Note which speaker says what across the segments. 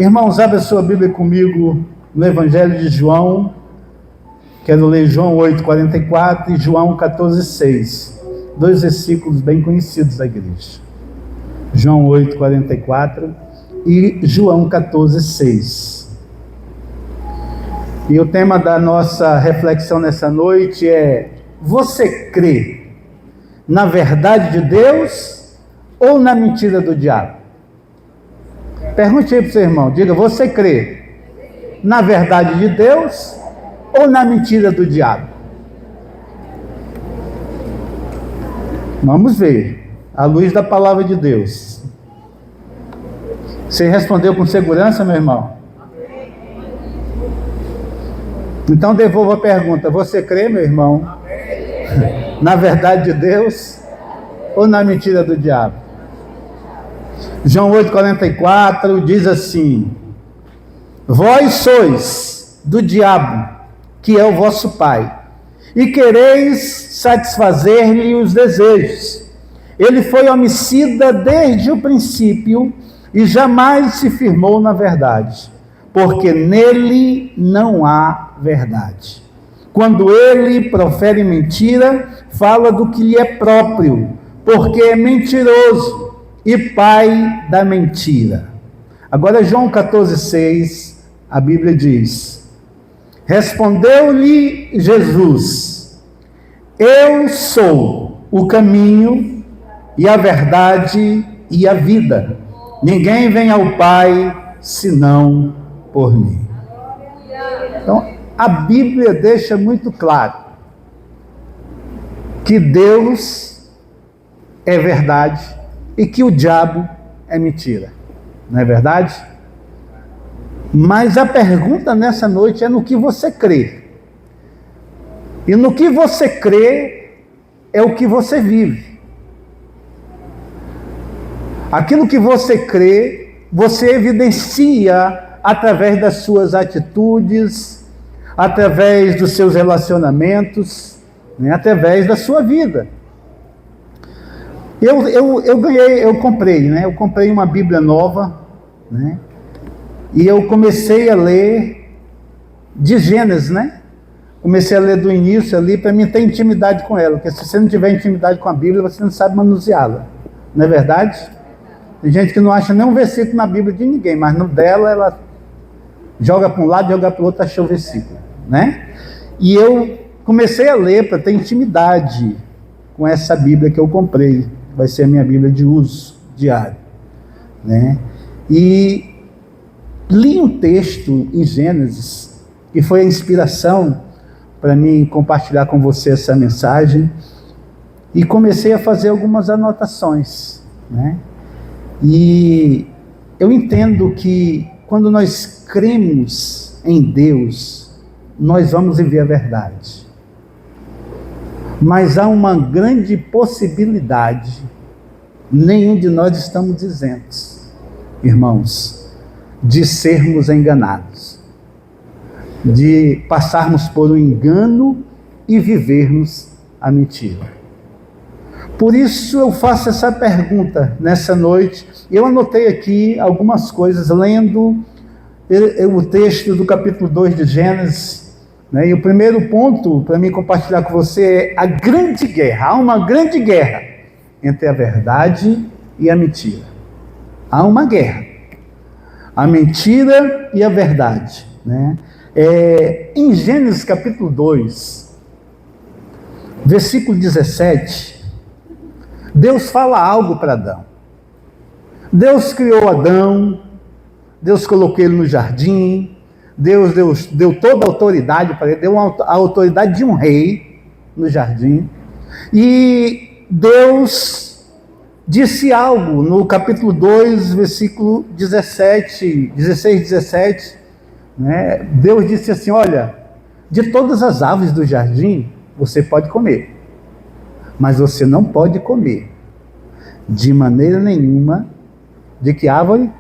Speaker 1: Irmãos, abra sua Bíblia comigo no Evangelho de João. Quero ler João 8,44 e João 14,6. Dois versículos bem conhecidos da igreja. João 8,44 e João 14,6. E o tema da nossa reflexão nessa noite é: você crê na verdade de Deus ou na mentira do diabo? Pergunte aí para o seu irmão, diga: você crê na verdade de Deus ou na mentira do diabo? Vamos ver, à luz da palavra de Deus. Você respondeu com segurança, meu irmão? Então devolvo a pergunta: você crê, meu irmão, na verdade de Deus ou na mentira do diabo? João 8,44 diz assim: vós sois do diabo, que é o vosso pai, e quereis satisfazer-lhe os desejos. Ele foi homicida desde o princípio e jamais se firmou na verdade, porque nele não há verdade. Quando ele profere mentira, fala do que lhe é próprio, porque é mentiroso e pai da mentira. Agora João 14,6, a Bíblia diz: respondeu-lhe Jesus: eu sou o caminho e a verdade e a vida. Ninguém vem ao Pai senão por mim. Então, a Bíblia deixa muito claro que Deus é verdade e que o diabo é mentira. Não é verdade? Mas a pergunta nessa noite é no que você crê. E no que você crê é o que você vive. Aquilo que você crê, você evidencia através das suas atitudes, através dos seus relacionamentos, né, através da sua vida. Eu comprei uma Bíblia nova, né? E eu comecei a ler de Gênesis, né? Comecei a ler do início ali para mim ter intimidade com ela, porque se você não tiver intimidade com a Bíblia, você não sabe manuseá-la, não é verdade? Tem gente que não acha nenhum versículo na Bíblia de ninguém, mas no dela ela joga para um lado, joga para o outro, achou o versículo, né? E eu comecei a ler para ter intimidade com essa Bíblia que eu comprei. Vai ser a minha Bíblia de uso diário, né? E li um texto em Gênesis, que foi a inspiração para mim compartilhar com você essa mensagem, e comecei a fazer algumas anotações, né? E eu entendo que quando nós cremos em Deus, nós vamos viver a verdade. Mas há uma grande possibilidade, nenhum de nós estamos isentos, irmãos, de sermos enganados, de passarmos por um engano e vivermos a mentira. Por isso eu faço essa pergunta nessa noite. Eu anotei aqui algumas coisas, lendo o texto do capítulo 2 de Gênesis, né? E o primeiro ponto para mim compartilhar com você é a grande guerra. Há uma grande guerra entre a verdade e a mentira. Há uma guerra. A mentira e a verdade, né? Em Gênesis capítulo 2, versículo 17, Deus fala algo para Adão. Deus criou Adão, Deus colocou ele no jardim, Deus deu toda a autoridade para ele, deu a autoridade de um rei no jardim, e Deus disse algo no capítulo 2, versículo 16, 17, né? Deus disse assim: olha, de todas as árvores do jardim você pode comer, mas você não pode comer de maneira nenhuma de que árvore?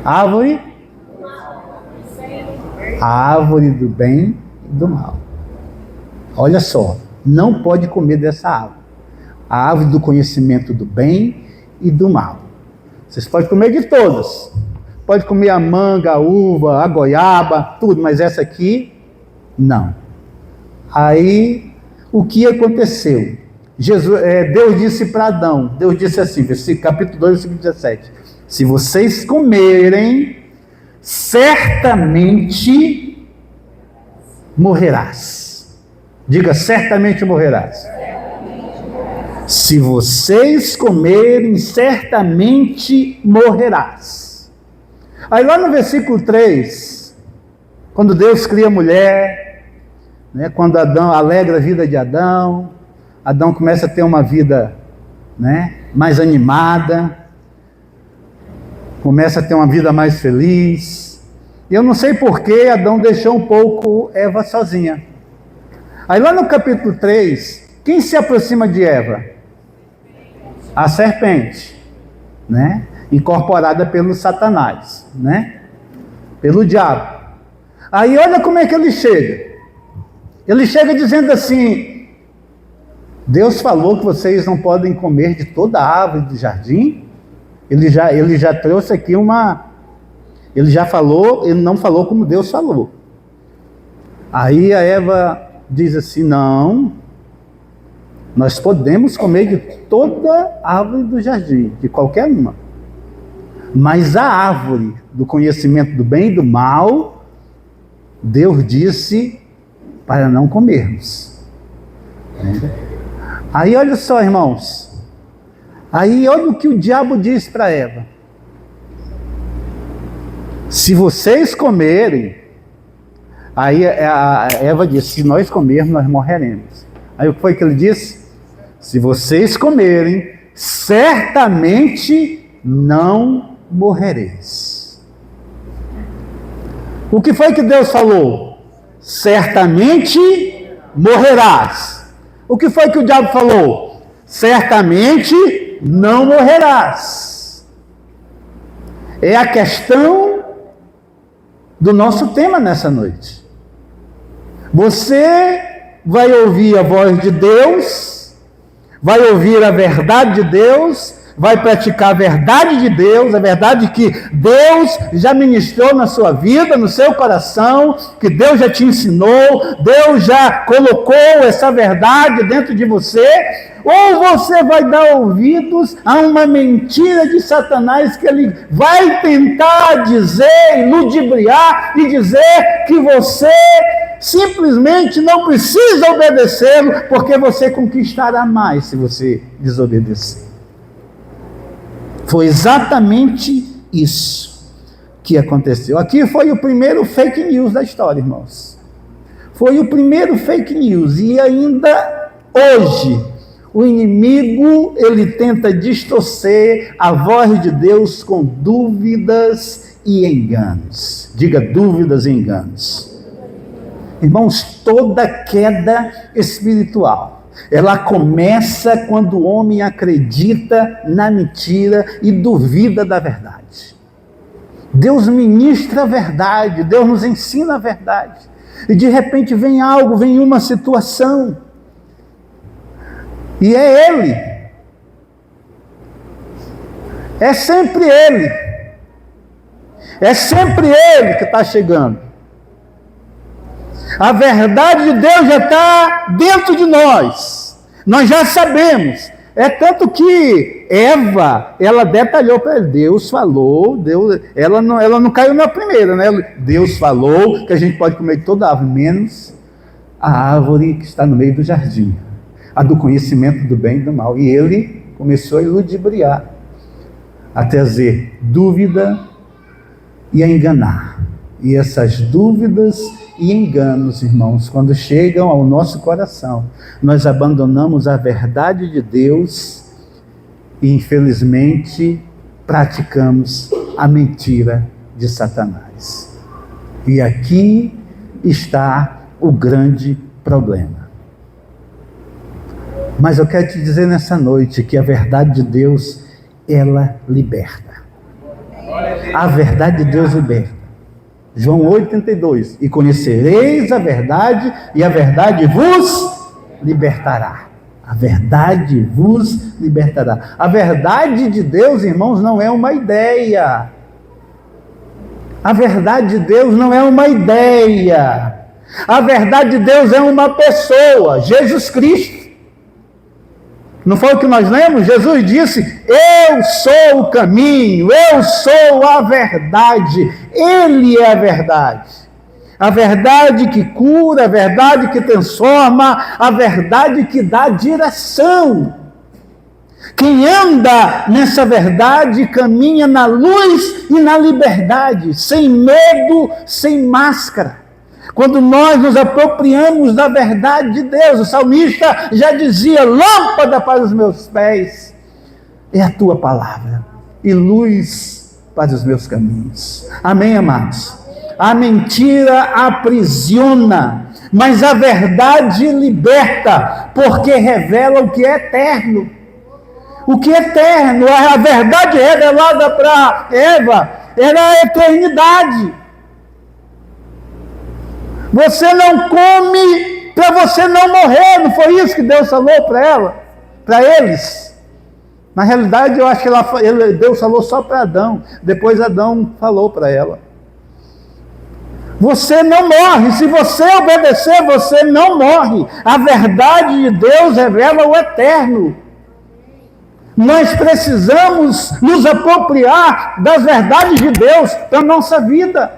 Speaker 1: Árvore? A árvore do bem e do mal. Olha só, não pode comer dessa árvore. A árvore do conhecimento do bem e do mal. Vocês podem comer de todas. Pode comer a manga, a uva, a goiaba, tudo, mas essa aqui, não. Aí, o que aconteceu? Deus disse para Adão, Deus disse assim, capítulo 2, versículo 17, se vocês comerem, certamente morrerás. Diga, certamente morrerás. Se vocês comerem, certamente morrerás. Aí lá no versículo 3, quando Deus cria a mulher, né, quando Adão alegra a vida de Adão começa a ter uma vida, né, mais animada, começa a ter uma vida mais feliz. E eu não sei por que Adão deixou um pouco Eva sozinha. Aí lá no capítulo 3, quem se aproxima de Eva? A serpente, né? Incorporada pelo Satanás, né? Pelo diabo. Aí olha como é que ele chega. Ele chega dizendo assim: Deus falou que vocês não podem comer de toda a árvore do jardim. Ele já trouxe aqui ele já falou, ele não falou como Deus falou. Aí a Eva diz assim: não, nós podemos comer de toda a árvore do jardim, de qualquer uma. Mas a árvore do conhecimento do bem e do mal, Deus disse para não comermos. Aí olha só, irmãos. Aí olha o que o diabo disse para Eva. Se vocês comerem, aí a Eva disse, se nós comermos, nós morreremos. Aí o que foi que ele disse? Se vocês comerem, certamente não morrereis. O que foi que Deus falou? Certamente morrerás. O que foi que o diabo falou? Certamente não morrerás. É a questão do nosso tema nessa noite. Você vai ouvir a voz de Deus, vai ouvir a verdade de Deus, vai praticar a verdade de Deus, a verdade que Deus já ministrou na sua vida, no seu coração, que Deus já te ensinou, Deus já colocou essa verdade dentro de você, ou você vai dar ouvidos a uma mentira de Satanás que ele vai tentar dizer, ludibriar e dizer que você simplesmente não precisa obedecê-lo, porque você conquistará mais se você desobedecer. Foi exatamente isso que aconteceu. Aqui foi o primeiro fake news da história, irmãos. Foi o primeiro fake news. E ainda hoje, o inimigo, ele tenta distorcer a voz de Deus com dúvidas e enganos. Diga, dúvidas e enganos. Irmãos, toda queda espiritual, ela começa quando o homem acredita na mentira e duvida da verdade. Deus ministra a verdade, Deus nos ensina a verdade. E de repente vem algo, vem uma situação. E é Ele. É sempre Ele. É sempre Ele que está chegando. A verdade de Deus já está dentro de nós. Nós já sabemos. É tanto que Eva, ela detalhou para ele. Deus falou, ela não caiu na primeira, né? Deus falou que a gente pode comer toda a árvore, menos a árvore que está no meio do jardim, a do conhecimento do bem e do mal. E ele começou a ludibriar, a trazer dúvida e a enganar. E essas dúvidas e enganos, irmãos, quando chegam ao nosso coração, nós abandonamos a verdade de Deus e, infelizmente, praticamos a mentira de Satanás. E aqui está o grande problema. Mas eu quero te dizer nessa noite que a verdade de Deus, ela liberta. A verdade de Deus liberta. João 8,32, e conhecereis a verdade, e a verdade vos libertará. A verdade vos libertará. A verdade de Deus, irmãos, não é uma ideia. A verdade de Deus não é uma ideia. A verdade de Deus é uma pessoa, Jesus Cristo. Não foi o que nós lemos? Jesus disse: eu sou o caminho, eu sou a verdade. Ele é a verdade. A verdade que cura, a verdade que transforma, a verdade que dá direção. Quem anda nessa verdade caminha na luz e na liberdade, sem medo, sem máscara. Quando nós nos apropriamos da verdade de Deus, o salmista já dizia: lâmpada para os meus pés é a tua palavra e luz para os meus caminhos. Amém, amados? A mentira aprisiona, mas a verdade liberta, porque revela o que é eterno. O que é eterno, a verdade revelada para Eva era a eternidade. Você não come para você não morrer, não foi isso que Deus falou para ela, para eles? Na realidade, eu acho que Deus falou só para Adão, depois Adão falou para ela. Você não morre, se você obedecer, você não morre. A verdade de Deus revela o eterno. Nós precisamos nos apropriar das verdades de Deus para a nossa vida.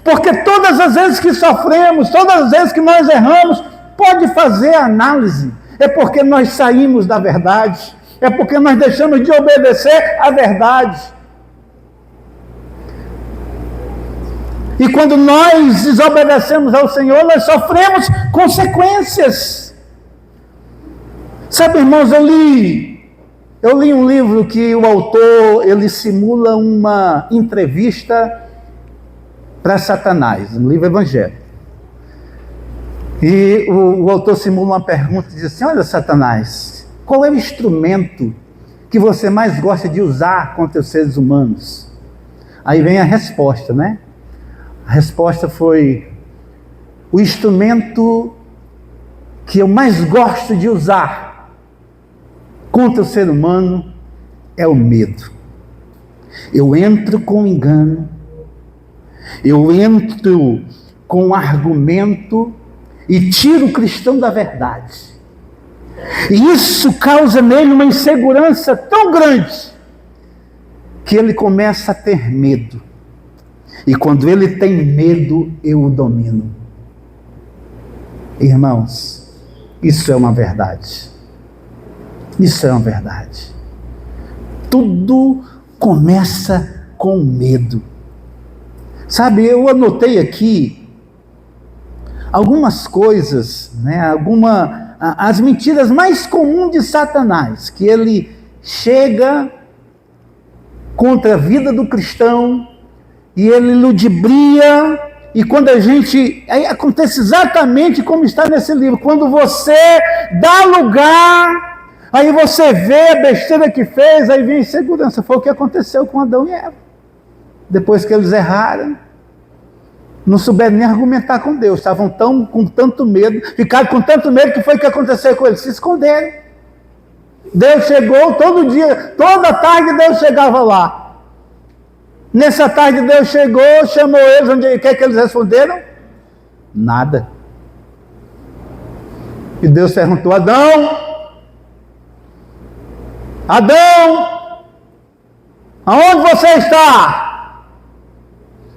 Speaker 1: Porque todas as vezes que sofremos, todas as vezes que nós erramos, pode fazer análise. É porque nós saímos da verdade. É porque nós deixamos de obedecer à verdade. E quando nós desobedecemos ao Senhor, nós sofremos consequências. Sabe, irmãos, eu li um livro que o autor, ele simula uma entrevista para Satanás, um livro evangélico. E o autor simula uma pergunta e diz assim: olha, Satanás, qual é o instrumento que você mais gosta de usar contra os seres humanos? Aí vem a resposta, né? A resposta foi: o instrumento que eu mais gosto de usar contra o ser humano é o medo. Eu entro com engano, eu entro com argumento e tiro o cristão da verdade. E isso causa nele uma insegurança tão grande que ele começa a ter medo. E quando ele tem medo, eu o domino. Irmãos, isso é uma verdade. Isso é uma verdade. Tudo começa com medo. Sabe, eu anotei aqui algumas coisas, né, as mentiras mais comuns de Satanás, que ele chega contra a vida do cristão, e ele ludibria, e quando aí acontece exatamente como está nesse livro, quando você dá lugar, aí você vê a besteira que fez, aí vem a insegurança. Foi o que aconteceu com Adão e Eva. Depois que eles erraram, não souberam nem argumentar com Deus, estavam com tanto medo, ficaram com tanto medo, que foi o que aconteceu com eles? Se esconderam. Deus chegou todo dia, toda tarde Deus chegava lá. Nessa tarde Deus chegou, chamou eles, o que é que eles responderam? Nada. E Deus perguntou: Adão, aonde você está?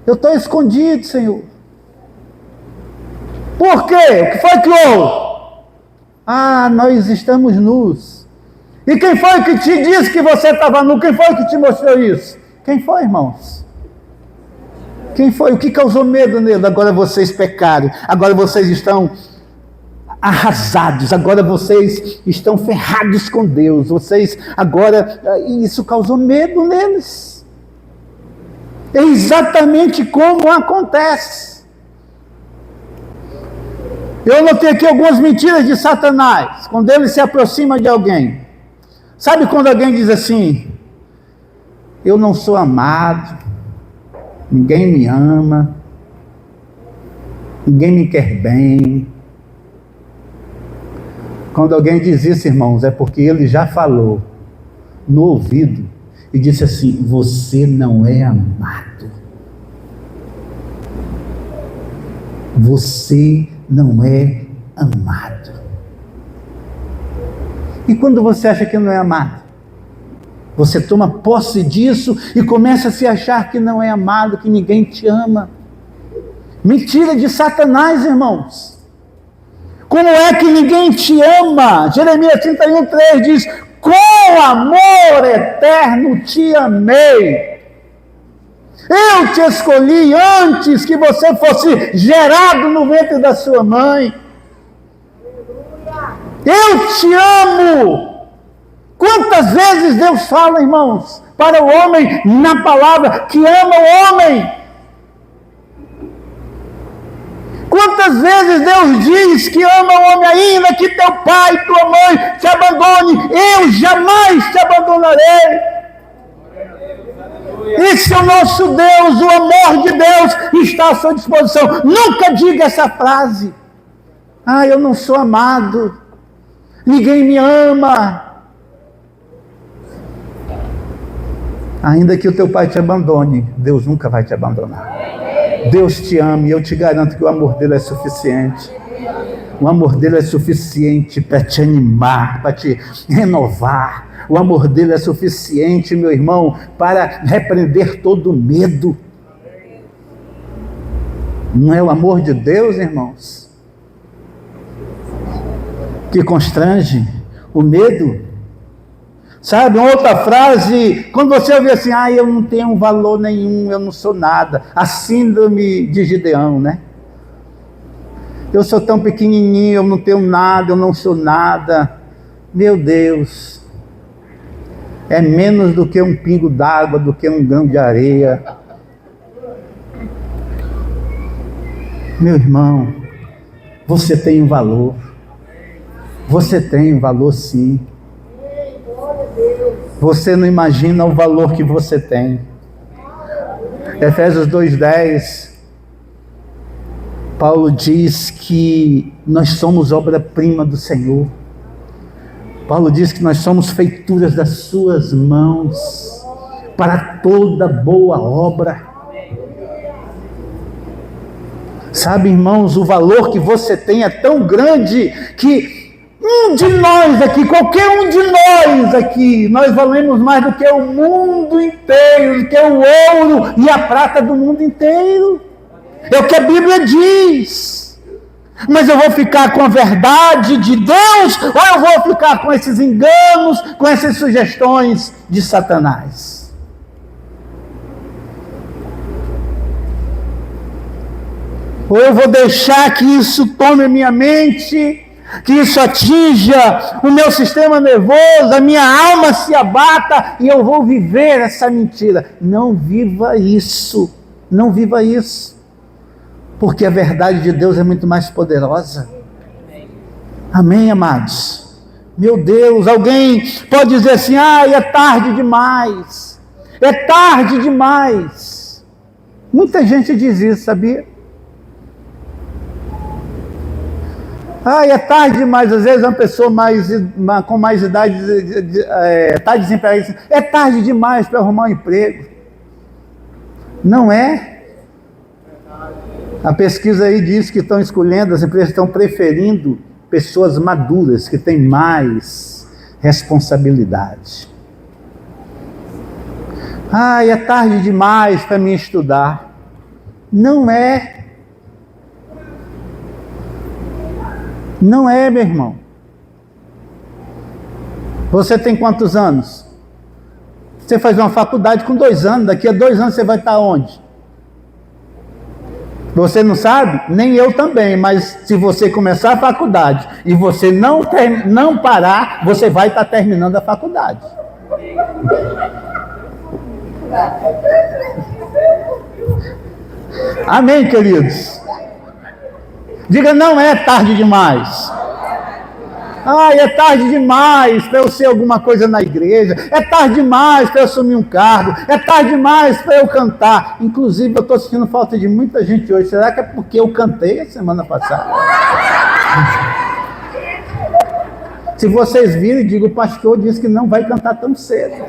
Speaker 1: Eu estou escondido, Senhor. Por quê? O que foi que houve? Nós estamos nus. E quem foi que te disse que você estava nu? Quem foi que te mostrou isso? Quem foi, irmãos? Quem foi? O que causou medo nele? Agora vocês pecaram, agora vocês estão arrasados, agora vocês estão ferrados com Deus, isso causou medo neles. É exatamente como acontece. Eu anotei aqui algumas mentiras de Satanás, quando ele se aproxima de alguém. Sabe quando alguém diz assim: eu não sou amado, ninguém me ama, ninguém me quer bem. Quando alguém diz isso, irmãos, é porque ele já falou no ouvido e disse assim: você não é amado. Você não é amado. E quando você acha que não é amado, você toma posse disso e começa a se achar que não é amado, que ninguém te ama. Mentira de Satanás, irmãos. Como é que ninguém te ama? Jeremias 31:3 diz: com amor eterno te amei. Eu te escolhi antes que você fosse gerado no ventre da sua mãe. Eu te amo. Quantas vezes Deus fala, irmãos, para o homem na palavra que ama o homem? Quantas vezes Deus diz que ama o homem, ainda que teu pai e tua mãe te abandone, eu jamais te abandonarei. Esse é o nosso Deus, o amor de Deus está à sua disposição. Nunca diga essa frase: ah, eu não sou amado, ninguém me ama. Ainda que o teu pai te abandone, Deus nunca vai te abandonar. Deus te ama e eu te garanto que o amor dele é suficiente. O amor dele é suficiente para te animar, para te renovar. O amor dele é suficiente, meu irmão, para repreender todo medo. Não é o amor de Deus, irmãos, que constrange o medo? Sabe, outra frase, quando você ouve assim: ah, eu não tenho valor nenhum, eu não sou nada. A síndrome de Gideão, né? Eu sou tão pequenininho, eu não tenho nada, eu não sou nada. Meu Deus, é menos do que um pingo d'água, do que um grão de areia. Meu irmão, você tem um valor. Você tem um valor, sim. Você não imagina o valor que você tem. Efésios 2:10, Paulo diz que nós somos obra-prima do Senhor. Paulo diz que nós somos feituras das suas mãos, para toda boa obra. Sabe, irmãos, o valor que você tem é tão grande que um de nós aqui, qualquer um de nós aqui, nós valemos mais do que o mundo inteiro, do que o ouro e a prata do mundo inteiro. É o que a Bíblia diz. Mas eu vou ficar com a verdade de Deus, ou eu vou ficar com esses enganos, com essas sugestões de Satanás? Ou eu vou deixar que isso tome a minha mente, que isso atinja o meu sistema nervoso, a minha alma se abata e eu vou viver essa mentira? Não viva isso, não viva isso, porque a verdade de Deus é muito mais poderosa. Amém, amados? Meu Deus, alguém pode dizer assim: ah, é tarde demais, é tarde demais. Muita gente diz isso, sabia? Ah, é tarde demais. Às vezes uma pessoa com mais idade está desempregada. É tarde demais para arrumar um emprego. Não é? A pesquisa aí diz que estão escolhendo, as empresas estão preferindo pessoas maduras, que têm mais responsabilidade. Ah, é tarde demais para mim estudar. Não é. Não é, meu irmão. Você tem quantos anos? Você faz uma faculdade com 2 anos, daqui a 2 anos você vai estar onde? Você não sabe? Nem eu também, mas se você começar a faculdade e você não parar, você vai estar terminando a faculdade. Amém, queridos? Diga: não é tarde demais. Ah, é tarde demais para eu ser alguma coisa na igreja. É tarde demais para eu assumir um cargo. É tarde demais para eu cantar. Inclusive, eu estou sentindo falta de muita gente hoje. Será que é porque eu cantei a semana passada? Se vocês virem, digo, o pastor disse que não vai cantar tão cedo.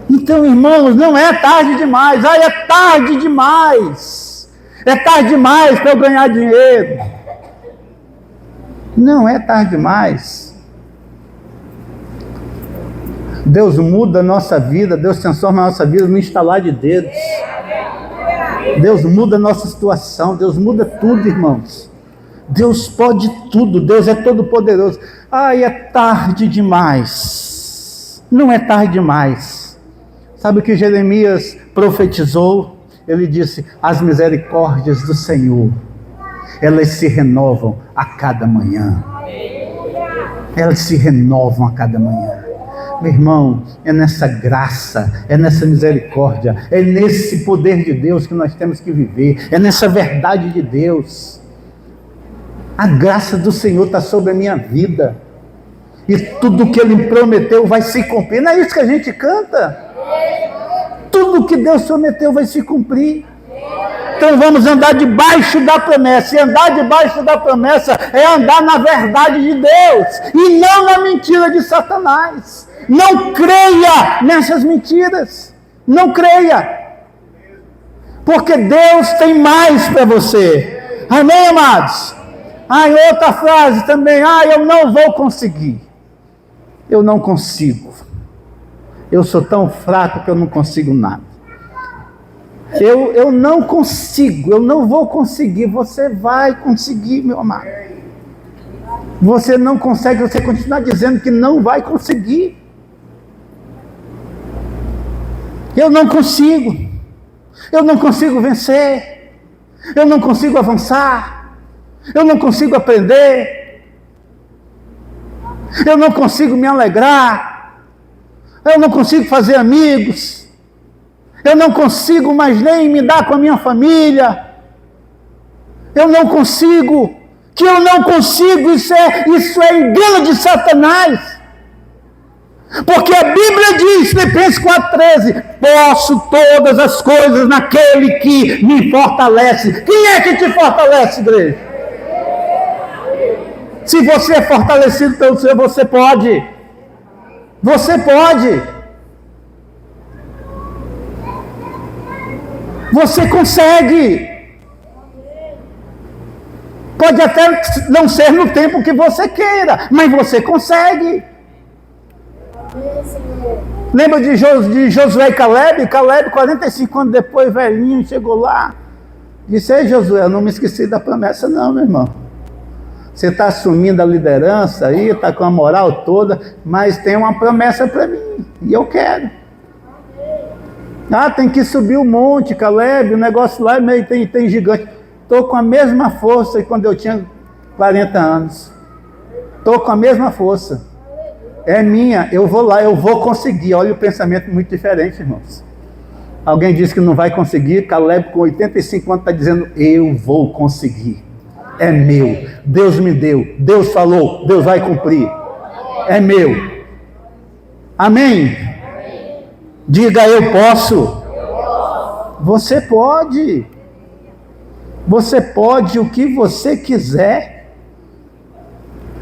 Speaker 1: Então, irmãos, não é tarde demais. Ai, é tarde demais. É tarde demais para eu ganhar dinheiro. Não é tarde demais. Deus muda a nossa vida, Deus transforma a nossa vida no estalar de dedos. Deus muda a nossa situação, Deus muda tudo, irmãos. Deus pode tudo, Deus é todo poderoso. Ai, é tarde demais. Não é tarde demais. Sabe o que Jeremias profetizou? Ele disse: as misericórdias do Senhor, elas se renovam a cada manhã. Elas se renovam a cada manhã. Meu irmão, é nessa graça, é nessa misericórdia, é nesse poder de Deus que nós temos que viver, é nessa verdade de Deus. A graça do Senhor está sobre a minha vida, e tudo que Ele prometeu vai se cumprir. Não é isso que a gente canta? Tudo que Deus prometeu vai se cumprir. Então vamos andar debaixo da promessa, e andar debaixo da promessa é andar na verdade de Deus, e não na mentira de Satanás. Não creia nessas mentiras, não creia, porque Deus tem mais para você. Amém, amados? Outra frase também: eu não vou conseguir. Eu não consigo. Eu sou tão fraco que eu não consigo nada. Eu não consigo, eu não vou conseguir. Você vai conseguir, meu amado. Você não consegue, você continua dizendo que não vai conseguir. Eu não consigo vencer, eu não consigo avançar, eu não consigo aprender, eu não consigo me alegrar, eu não consigo fazer amigos, eu não consigo mais nem me dar com a minha família, eu não consigo, isso é engano de Satanás. Porque a Bíblia diz, Filipenses 4,13: posso todas as coisas naquele que me fortalece. Quem é que te fortalece, igreja? Se você é fortalecido pelo Senhor, você pode. Você pode. Você consegue. Pode até não ser no tempo que você queira, mas você consegue. Lembra de Josué e Caleb? Caleb, 45 anos depois, velhinho, chegou lá, disse: ei, Josué, eu não me esqueci da promessa não, meu irmão. Você está assumindo a liderança aí, está com a moral toda, mas tem uma promessa para mim, e eu quero. Tem que subir o monte, Caleb, o negócio lá tem gigante. Estou com a mesma força que quando eu tinha 40 anos. Estou com a mesma força. É minha, eu vou lá, eu vou conseguir. Olha o pensamento muito diferente, irmãos. Alguém disse que não vai conseguir, Caleb com 85 anos está dizendo: eu vou conseguir. É meu, Deus me deu, Deus falou, Deus vai cumprir. É meu. Amém? Diga: eu posso. Você pode. Você pode o que você quiser.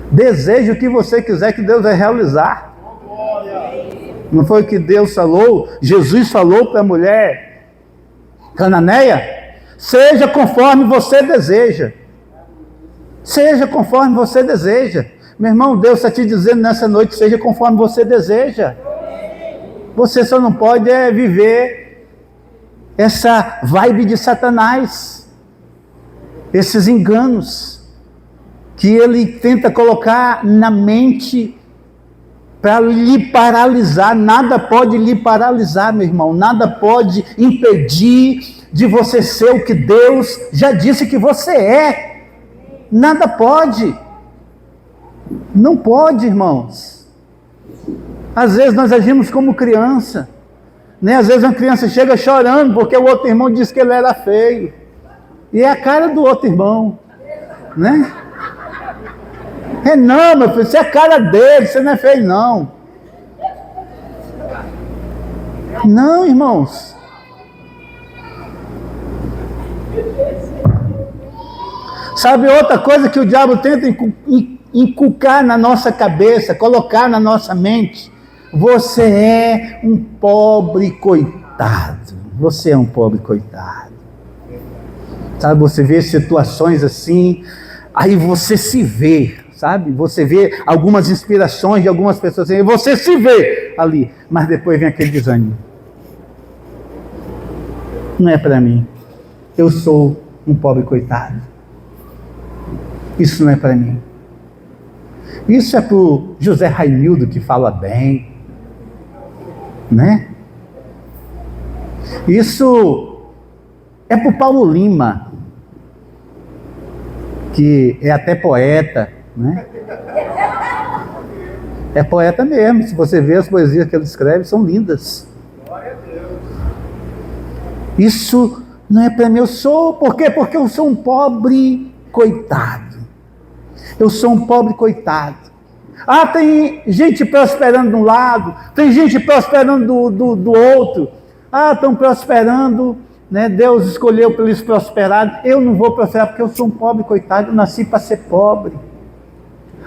Speaker 1: Deseje o que você quiser, que Deus vai realizar. Não foi o que Deus falou? Jesus falou para a mulher cananeia: seja conforme você deseja. Seja conforme você deseja. Meu irmão, Deus está te dizendo nessa noite: seja conforme você deseja. Você só não pode viver essa vibe de Satanás, esses enganos que ele tenta colocar na mente para lhe paralisar. Nada pode lhe paralisar, meu irmão. Nada pode impedir de você ser o que Deus já disse que você é. Nada pode. Não pode, irmãos. Às vezes nós agimos como criança, né? Às vezes uma criança chega chorando porque o outro irmão disse que ele era feio. E é a cara do outro irmão, né? Não, meu filho, você é a cara dele, você não é feio, não. Não, irmãos. Sabe outra coisa que o diabo tenta inculcar na nossa cabeça, colocar na nossa mente? Você é um pobre coitado. Você é um pobre coitado. Sabe, você vê situações assim, aí você se vê, sabe? Você vê algumas inspirações de algumas pessoas, assim, você se vê ali, mas depois vem aquele desânimo. Não é para mim. Eu sou um pobre coitado. Isso não é para mim. Isso é para o José Raimildo, que fala bem, né? Isso é para o Paulo Lima, que é até poeta, né? É poeta mesmo. Se você vê as poesias que ele escreve, são lindas. Isso não é para mim. Eu sou, por quê? Porque eu sou um pobre coitado. Eu sou um pobre coitado. Ah, tem gente prosperando de um lado, tem gente prosperando do outro. Ah, estão prosperando, né? Deus escolheu para eles prosperarem. Eu não vou prosperar porque eu sou um pobre coitado. Eu nasci para ser pobre.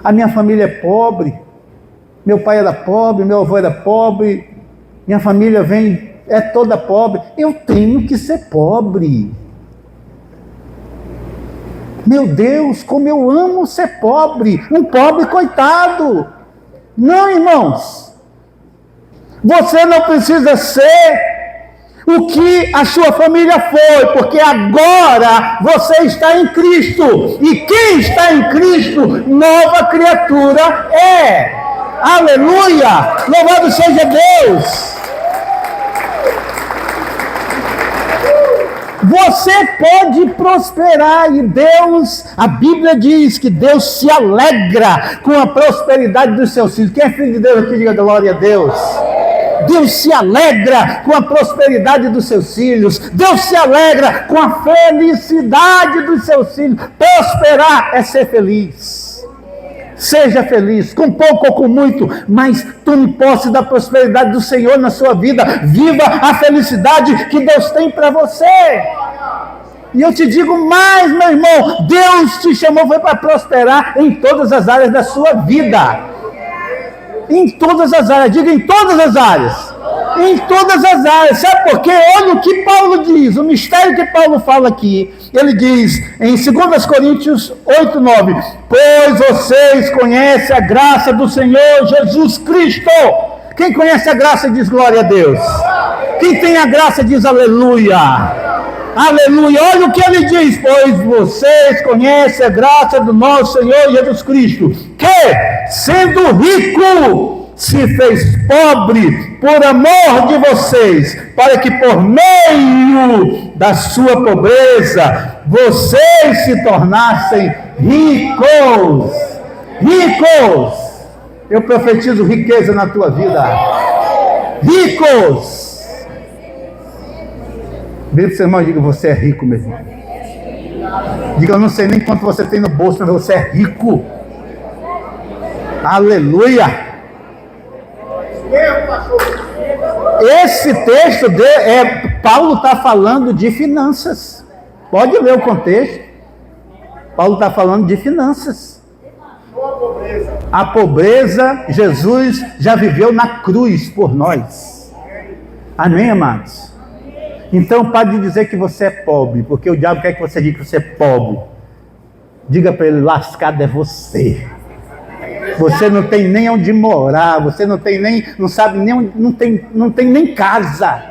Speaker 1: A minha família é pobre. Meu pai era pobre, meu avô era pobre. Minha família é toda pobre. Eu tenho que ser pobre. Meu Deus, como eu amo ser pobre, um pobre coitado. Não, irmãos, você não precisa ser o que a sua família foi, porque agora você está em Cristo, e quem está em Cristo, nova criatura é. Aleluia, louvado seja Deus. Você pode prosperar, e Deus, a Bíblia diz que Deus se alegra com a prosperidade dos seus filhos. Quem é filho de Deus aqui, diga glória a Deus. Deus se alegra com a prosperidade dos seus filhos. Deus se alegra com a felicidade dos seus filhos. Prosperar é ser feliz. Seja feliz, com pouco ou com muito, mas tome posse da prosperidade do Senhor na sua vida. Viva a felicidade que Deus tem para você. E eu te digo mais, meu irmão, Deus te chamou foi para prosperar em todas as áreas da sua vida. Em todas as áreas, diga em todas as áreas. Em todas as áreas. Sabe por quê? Olha o que Paulo diz, o mistério que Paulo fala aqui. Ele diz em 2 Coríntios 8:9: pois vocês conhecem a graça do Senhor Jesus Cristo. Quem conhece a graça diz glória a Deus. Quem tem a graça diz aleluia. Aleluia. Olha o que ele diz: pois vocês conhecem a graça do nosso Senhor Jesus Cristo, que, sendo rico, se fez pobre por amor de vocês, para que por meio da sua pobreza vocês se tornassem ricos. Ricos. Eu profetizo riqueza na tua vida. Ricos. Vira para o seu irmão e diga: você é rico, meu irmão. Diga: eu não sei nem quanto você tem no bolso, mas você é rico. Aleluia. Esse texto Paulo está falando de finanças. Pode ler o contexto. Paulo está falando de finanças. A pobreza, Jesus já viveu na cruz por nós. Amém, amados? Então pare de dizer que você é pobre, porque o diabo quer que você diga que você é pobre. Diga para ele: lascado é você. Você não tem nem onde morar, você não tem nem, não sabe nem onde, não tem nem casa.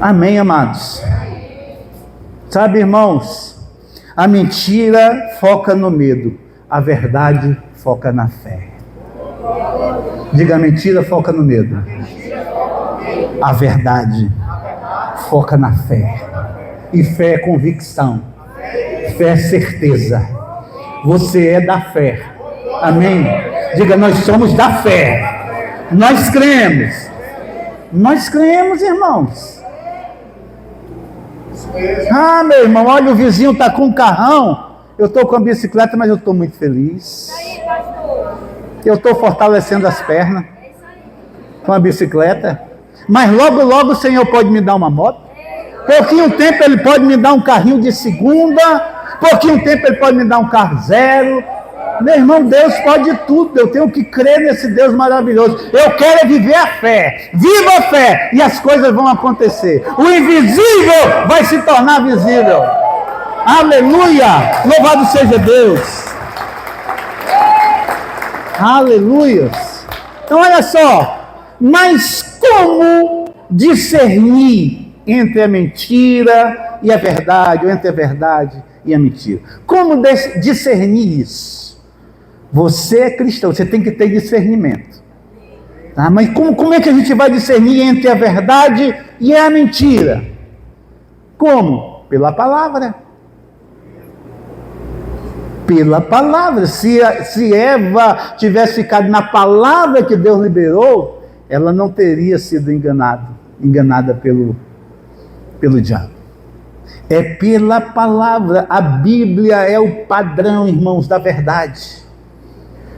Speaker 1: Amém, amados? Sabe, irmãos, a mentira foca no medo, a verdade foca na fé. Diga: a mentira foca no medo, a verdade foca na fé. E fé é convicção, fé é certeza. Você é da fé. Amém? Diga: nós somos da fé. Nós cremos. Nós cremos, irmãos. Ah, meu irmão, olha, o vizinho está com um carrão. Eu estou com a bicicleta, mas eu estou muito feliz. Eu estou fortalecendo as pernas com a bicicleta. Mas logo, logo o Senhor pode me dar uma moto. Pouquinho tempo ele pode me dar um carrinho de segunda, pouquinho tempo ele pode me dar um carro zero. Meu irmão, Deus pode tudo, eu tenho que crer nesse Deus maravilhoso. Eu quero é viver a fé, viva a fé, e as coisas vão acontecer. O invisível vai se tornar visível. Aleluia, louvado seja Deus. Aleluia. Então olha só, mas como discernir entre a mentira e a verdade, ou entre a verdade e a mentira? Como discernir isso? Você é cristão, você tem que ter discernimento. Tá? Mas como é que a gente vai discernir entre a verdade e a mentira? Como? Pela palavra. Pela palavra. Se Eva tivesse ficado na palavra que Deus liberou, ela não teria sido enganada pelo diabo. É pela palavra. A Bíblia é o padrão, irmãos, da verdade.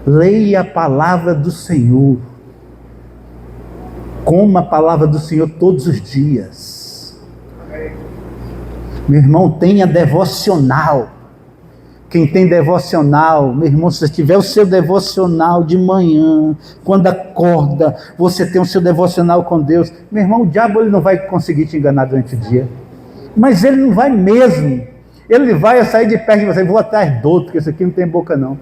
Speaker 1: Leia a palavra do Senhor. Coma a palavra do Senhor todos os dias. Meu irmão, tenha devocional. Quem tem devocional, meu irmão, se você tiver o seu devocional de manhã, quando acorda, você tem o seu devocional com Deus. Meu irmão, o diabo ele não vai conseguir te enganar durante o dia. Mas ele não vai mesmo. Ele vai sair de perto de você. Vou atrás do outro, porque esse aqui não tem boca não.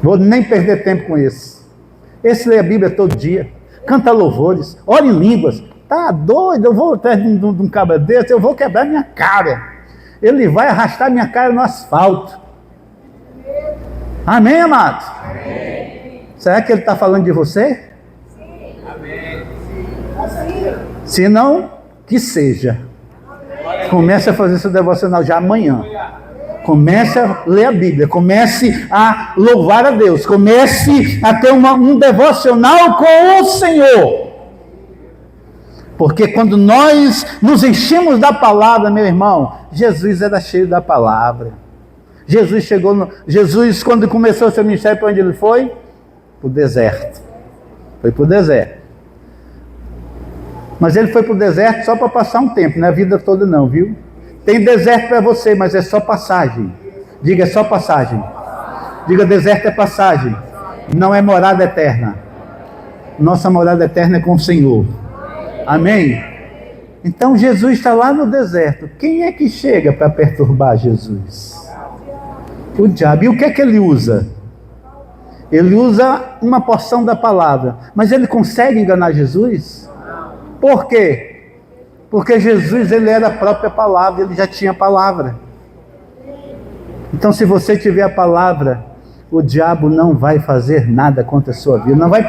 Speaker 1: Vou nem perder tempo com esse. Esse lê a Bíblia todo dia, canta louvores, ora em línguas. Tá doido? Eu vou atrás de um cabra desse, eu vou quebrar minha cara. Ele vai arrastar minha cara no asfalto. Amém, amados? Amém. Será que ele está falando de você? Sim. Amém. Se não, que seja. Comece a fazer seu devocional já amanhã. Comece a ler a Bíblia, comece a louvar a Deus, comece a ter um devocional com o Senhor. Porque quando nós nos enchemos da palavra, meu irmão, Jesus era cheio da palavra. Jesus, quando começou o seu ministério, para onde ele foi? Para o deserto. Foi para o deserto. Mas ele foi para o deserto só para passar um tempo, não é a vida toda não, viu? Tem deserto para você, mas é só passagem. Diga, é só passagem. Diga, deserto é passagem. Não é morada eterna. Nossa morada eterna é com o Senhor. Amém? Então Jesus está lá no deserto. Quem é que chega para perturbar Jesus? O diabo. E o que é que ele usa? Ele usa uma porção da palavra. Mas ele consegue enganar Jesus? Por quê? Porque Jesus, ele era a própria palavra, ele já tinha a palavra. Então, se você tiver a palavra, o diabo não vai fazer nada contra a sua vida. Não vai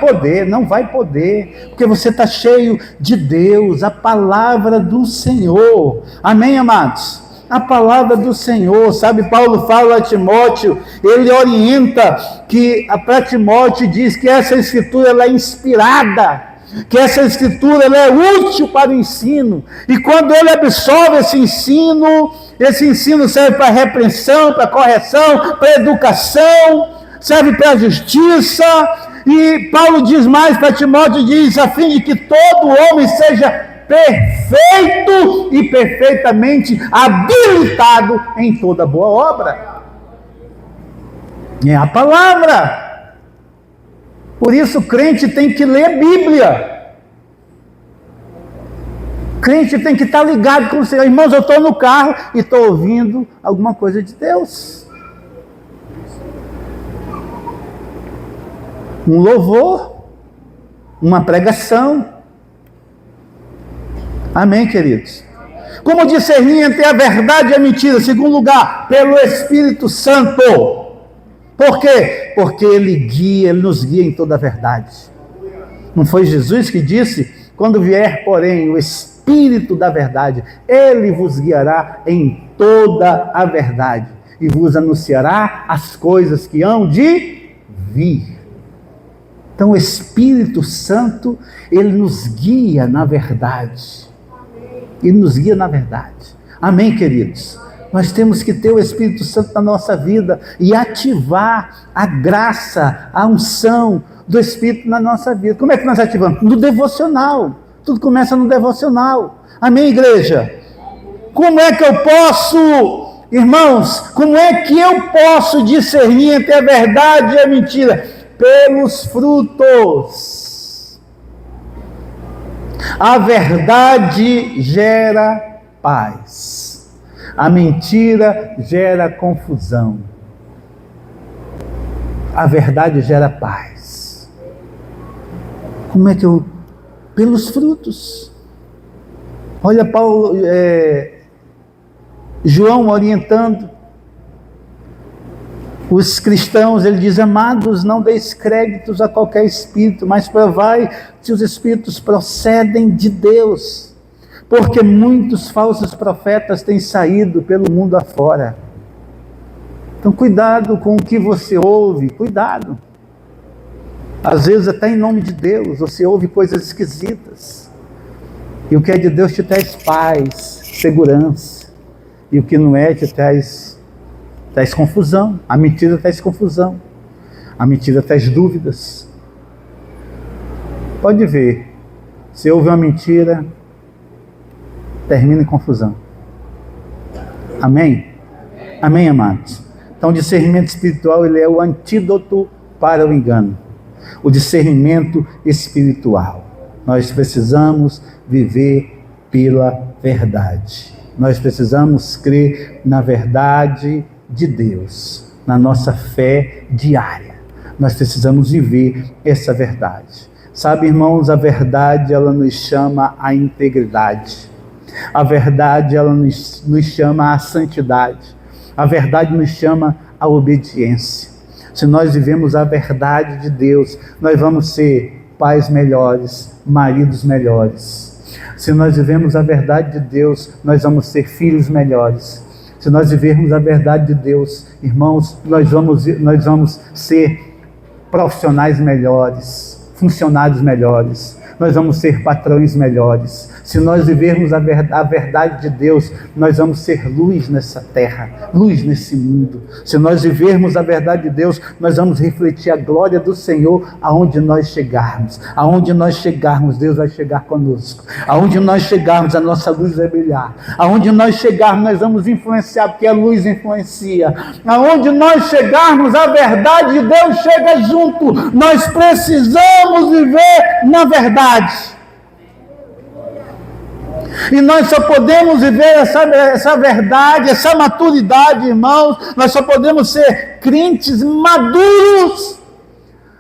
Speaker 1: poder. Porque você está cheio de Deus, a palavra do Senhor. Amém, amados? A palavra do Senhor, sabe? Paulo fala a Timóteo, ele orienta que para Timóteo diz que essa escritura ela é inspirada, que essa escritura ela é útil para o ensino, e quando ele absorve esse ensino serve para repreensão, para correção, para educação, serve para a justiça, e Paulo diz mais para Timóteo, diz, a fim de que todo homem seja perfeito e perfeitamente habilitado em toda boa obra. É a palavra. Por isso o crente tem que ler a Bíblia. Crente tem que estar ligado com o Senhor. Irmãos, eu estou no carro e estou ouvindo alguma coisa de Deus. Um louvor, uma pregação. Amém, queridos? Como discernir entre a verdade e a mentira? Segundo lugar, pelo Espírito Santo. Por quê? Porque ele nos guia em toda a verdade. Não foi Jesus que disse, quando vier, porém, o Espírito da verdade, ele vos guiará em toda a verdade e vos anunciará as coisas que hão de vir. Então o Espírito Santo, ele nos guia na verdade. Ele nos guia na verdade. Amém, queridos? Nós temos que ter o Espírito Santo na nossa vida e ativar a graça, a unção do Espírito na nossa vida. Como é que nós ativamos? No devocional. Tudo começa no devocional. Amém, igreja? Como é que eu posso, irmãos, como é que eu posso discernir entre a verdade e a mentira? Pelos frutos. A verdade gera paz. A mentira gera confusão. A verdade gera paz. Como é que eu... Pelos frutos. Olha Paulo, João orientando os cristãos, ele diz: amados, não deis créditos a qualquer espírito, mas provai se os espíritos procedem de Deus, porque muitos falsos profetas têm saído pelo mundo afora. Então cuidado com o que você ouve, cuidado. Às vezes até em nome de Deus, você ouve coisas esquisitas. E o que é de Deus te traz paz, segurança. E o que não é te traz confusão. A mentira traz confusão. A mentira traz dúvidas. Pode ver, se ouve uma mentira, termina em confusão. Amém? Amém, amados? Então o discernimento espiritual, ele é o antídoto para o engano. O discernimento espiritual. Nós precisamos viver pela verdade. Nós precisamos crer na verdade de Deus, na nossa fé diária. Nós precisamos viver essa verdade. Sabe, irmãos, a verdade, ela nos chama à integridade. A verdade, ela nos chama à santidade. A verdade nos chama à obediência. Se nós vivemos a verdade de Deus, nós vamos ser pais melhores, maridos melhores. Se nós vivemos a verdade de Deus, nós vamos ser filhos melhores. Se nós vivermos a verdade de Deus, irmãos, nós vamos ser profissionais melhores, funcionários melhores. Nós vamos ser patrões melhores. Se nós vivermos a verdade de Deus, nós vamos ser luz nessa terra, luz nesse mundo. Se nós vivermos a verdade de Deus, nós vamos refletir a glória do Senhor aonde nós chegarmos. Aonde nós chegarmos, Deus vai chegar conosco. Aonde nós chegarmos, a nossa luz vai brilhar. Aonde nós chegarmos, nós vamos influenciar, porque a luz influencia. Aonde nós chegarmos, a verdade de Deus chega junto. Nós precisamos viver na verdade. E nós só podemos viver essa verdade, essa maturidade, irmãos. Nós só podemos ser crentes maduros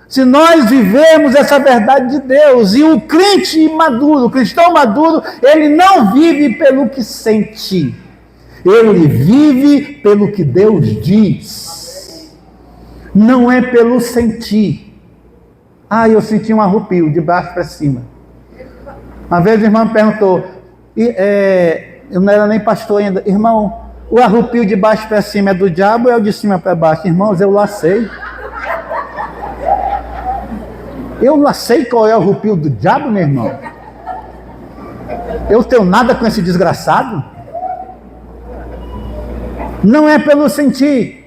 Speaker 1: se nós vivermos essa verdade de Deus. E o crente maduro, o cristão maduro, ele não vive pelo que sente, ele vive pelo que Deus diz. Não é pelo sentir. Eu senti um arrepio de baixo para cima. Uma vez a irmã me perguntou, eu não era nem pastor ainda: irmão, o arrepio de baixo para cima é do diabo ou é o de cima para baixo? Irmãos, eu lá sei. Eu lá sei qual é o arrepio do diabo, meu irmão. Eu tenho nada com esse desgraçado. Não é pelo sentir.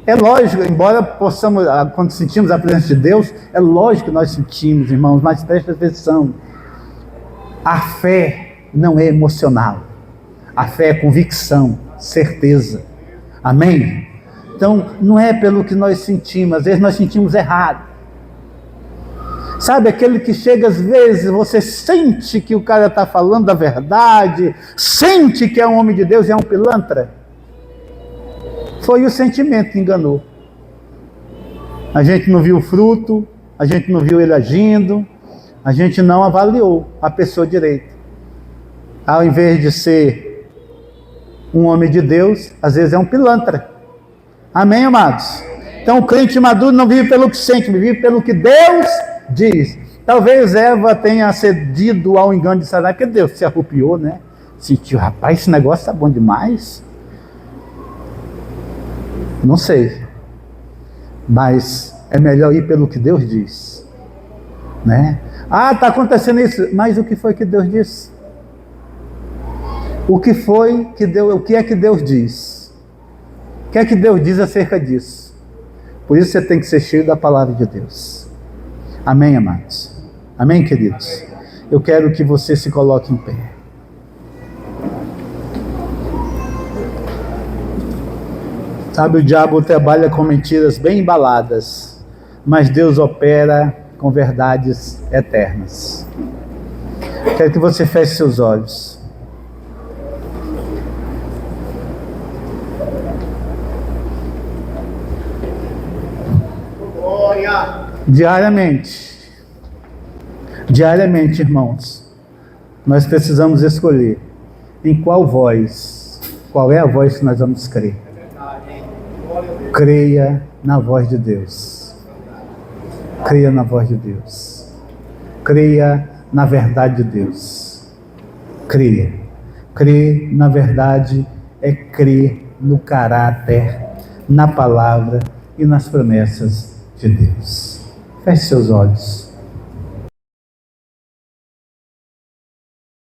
Speaker 1: É lógico, embora possamos, quando sentimos a presença de Deus, é lógico que nós sentimos, irmãos, mas preste atenção. A fé não é emocional. A fé é convicção, certeza. Amém? Então, não é pelo que nós sentimos, às vezes nós sentimos errado. Sabe, aquele que chega, às vezes, você sente que o cara está falando a verdade, sente que é um homem de Deus e é um pilantra. Foi o sentimento que enganou. A gente não viu o fruto, a gente não viu ele agindo, a gente não avaliou a pessoa direito. Ao invés de ser um homem de Deus, às vezes é um pilantra. Amém, amados? Então o crente maduro não vive pelo que sente, vive pelo que Deus diz. Talvez Eva tenha cedido ao engano de Satanás, porque Deus se arrupiou, né? Sentiu, rapaz, esse negócio está bom demais. Não sei, mas é melhor ir pelo que Deus diz, né? Está acontecendo isso, mas o que foi que Deus disse? O que é que Deus diz? O que é que Deus diz acerca disso? Por isso você tem que ser cheio da palavra de Deus. Amém, amados? Amém, queridos? Eu quero que você se coloque em pé. Sabe, o diabo trabalha com mentiras bem embaladas, mas Deus opera com verdades eternas. Quero que você feche seus olhos. Diariamente, irmãos, nós precisamos escolher em qual é a voz que nós vamos crer. Creia na voz de Deus. Creia na voz de Deus. Creia na verdade de Deus. Creia. Crer na verdade é crer no caráter, na palavra e nas promessas de Deus. Feche seus olhos.